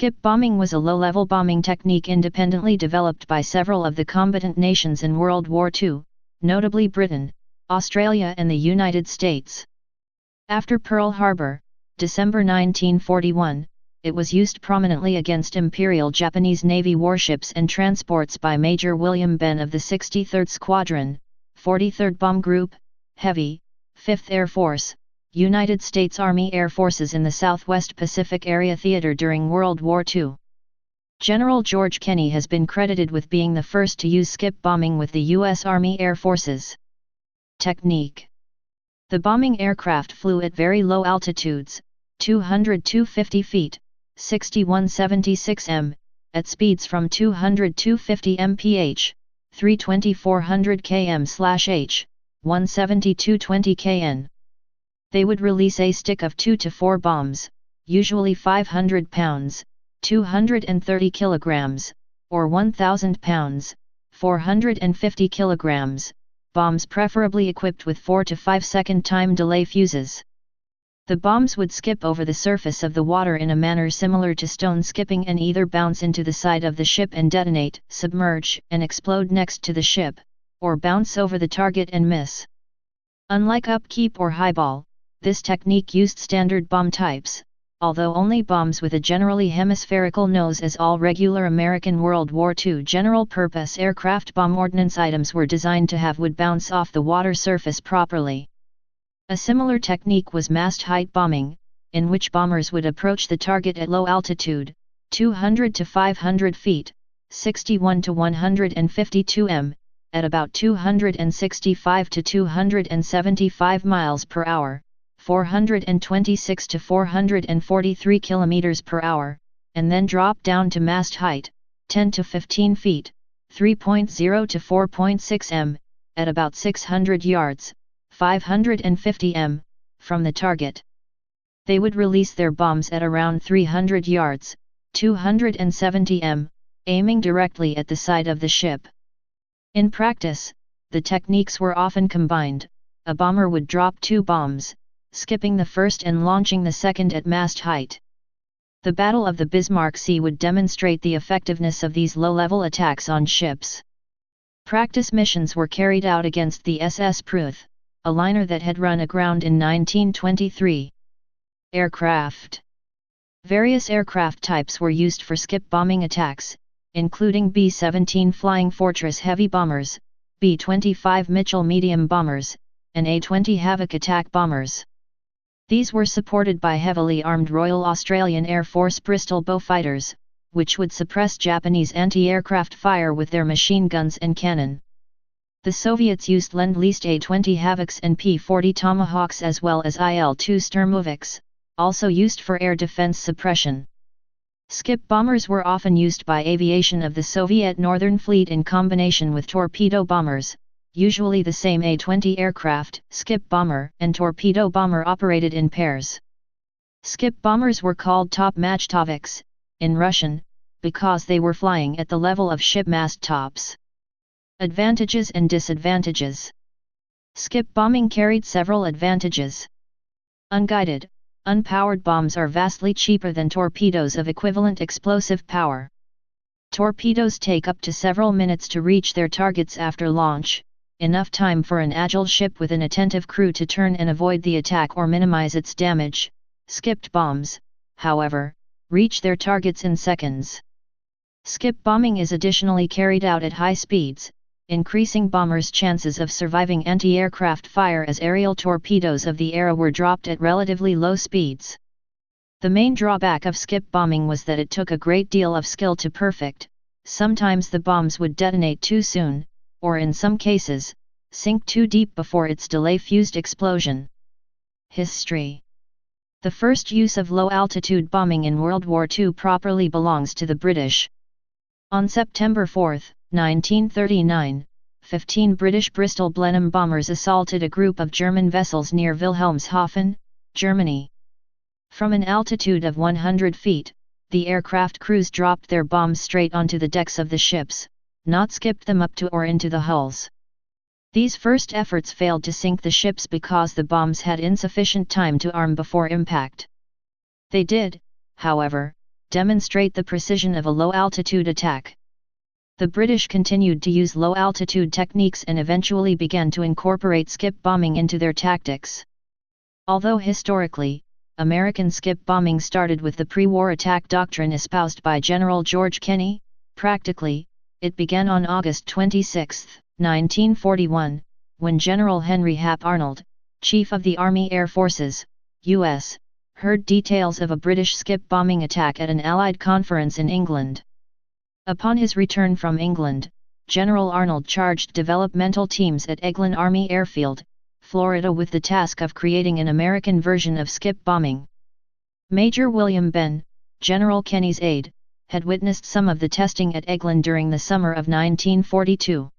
Skip bombing was a low-level bombing technique independently developed by several of the combatant nations in World War II, notably Britain, Australia and the United States. After Pearl Harbor, December 1941, it was used prominently against Imperial Japanese Navy warships and transports by Major William Benn of the 63rd Squadron, 43rd Bomb Group, Heavy, 5th Air Force, United States Army Air Forces in the Southwest Pacific Area Theater during World War II. General George Kenney has been credited with being the first to use skip bombing with the U.S. Army Air Forces. Technique. The bombing aircraft flew at very low altitudes, 200–250 feet, 6176 m, at speeds from 200–250 mph, 320–400 km/h, 170–220 kn. They would release a stick of 2 to 4 bombs, usually 500 pounds, 230 kilograms, or 1,000 pounds, 450 kilograms, bombs preferably equipped with 4 to 5 second time delay fuses. The bombs would skip over the surface of the water in a manner similar to stone skipping and either bounce into the side of the ship and detonate, submerge and explode next to the ship, or bounce over the target and miss. Unlike upkeep or highball, this technique used standard bomb types, although only bombs with a generally hemispherical nose, as all regular American World War II general-purpose aircraft bomb ordnance items were designed to have would bounce off the water surface properly. A similar technique was mast height bombing, in which bombers would approach the target at low altitude, 200 to 500 feet, 61 to 152 m, at about 265 to 275 miles per hour, 426 to 443 kilometers per hour, and then drop down to mast height, 10 to 15 feet, 3.0 to 4.6 m, at about 600 yards, 550 m, from the target. They would release their bombs at around 300 yards, 270 m, aiming directly at the side of the ship. In practice, the techniques were often combined. A bomber would drop 2 bombs, skipping the first and launching the second at mast height. The Battle of the Bismarck Sea would demonstrate the effectiveness of these low-level attacks on ships. Practice missions were carried out against the SS Pruth, a liner that had run aground in 1923. Aircraft. Various aircraft types were used for skip bombing attacks, including B-17 Flying Fortress heavy bombers, B-25 Mitchell medium bombers, and A-20 Havoc attack bombers. These were supported by heavily armed Royal Australian Air Force Bristol Beaufighters, which would suppress Japanese anti-aircraft fire with their machine guns and cannon. The Soviets used Lend-Leased A-20 Havocs and P-40 Tomahawks as well as IL-2 Sturmovaks, also used for air defense suppression. Skip bombers were often used by aviation of the Soviet Northern Fleet in combination with torpedo bombers, usually the same A-20 aircraft. Skip bomber and torpedo bomber operated in pairs. Skip bombers were called top-machtoviks, in Russian, because they were flying at the level of ship mast tops. Advantages and disadvantages. Skip bombing carried several advantages. Unguided, unpowered bombs are vastly cheaper than torpedoes of equivalent explosive power. Torpedoes take up to several minutes to reach their targets after launch, enough time for an agile ship with an attentive crew to turn and avoid the attack or minimize its damage. Skipped bombs, however, reach their targets in seconds. Skip bombing is additionally carried out at high speeds, increasing bombers' chances of surviving anti-aircraft fire as aerial torpedoes of the era were dropped at relatively low speeds. The main drawback of skip bombing was that it took a great deal of skill to perfect. Sometimes the bombs would detonate too soon, or in some cases, sink too deep before its delay-fused explosion. History. The first use of low-altitude bombing in World War II properly belongs to the British. On September 4, 1939, 15 British Bristol Blenheim bombers assaulted a group of German vessels near Wilhelmshaven, Germany. From an altitude of 100 feet, the aircraft crews dropped their bombs straight onto the decks of the ships, not skipped them up to or into the hulls. These first efforts failed to sink the ships because the bombs had insufficient time to arm before impact. They did, however, demonstrate the precision of a low-altitude attack. The British continued to use low-altitude techniques and eventually began to incorporate skip bombing into their tactics. Although historically, American skip bombing started with the pre-war attack doctrine espoused by General George Kenney, practically, it began on August 26, 1941, when General Henry Hap Arnold, Chief of the Army Air Forces, U.S., heard details of a British skip bombing attack at an Allied conference in England. Upon his return from England, General Arnold charged developmental teams at Eglin Army Airfield, Florida with the task of creating an American version of skip bombing. Major William Benn, General Kenney's aide, had witnessed some of the testing at Eglin during the summer of 1942.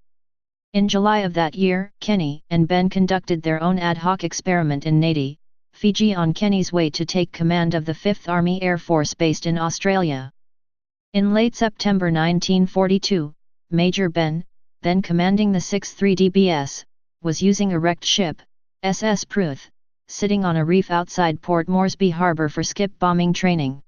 In July of that year, Kenney and Benn conducted their own ad hoc experiment in Nadi, Fiji on Kenney's way to take command of the 5th Army Air Force based in Australia. In late September 1942, Major Benn, then commanding the 6th 3DBS, was using a wrecked ship, SS Pruth, sitting on a reef outside Port Moresby Harbour for skip bombing training.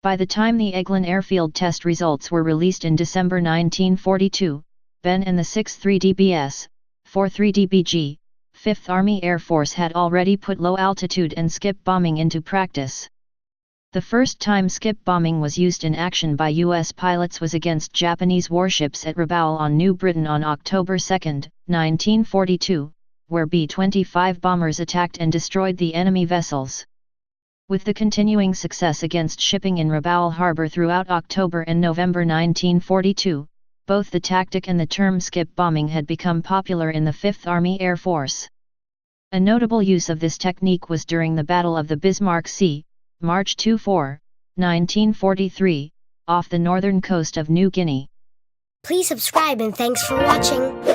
By the time the Eglin airfield test results were released in December 1942, Benn and the 6th 3DBS, 4th 3DBG, 5th Army Air Force had already put low-altitude and skip bombing into practice. The first time skip bombing was used in action by U.S. pilots was against Japanese warships at Rabaul on New Britain on October 2, 1942, where B-25 bombers attacked and destroyed the enemy vessels. With the continuing success against shipping in Rabaul Harbour throughout October and November 1942, both the tactic and the term skip bombing had become popular in the 5th Army Air Force. A notable use of this technique was during the Battle of the Bismarck Sea, March 24, 1943, off the northern coast of New Guinea. Please subscribe and thanks for watching.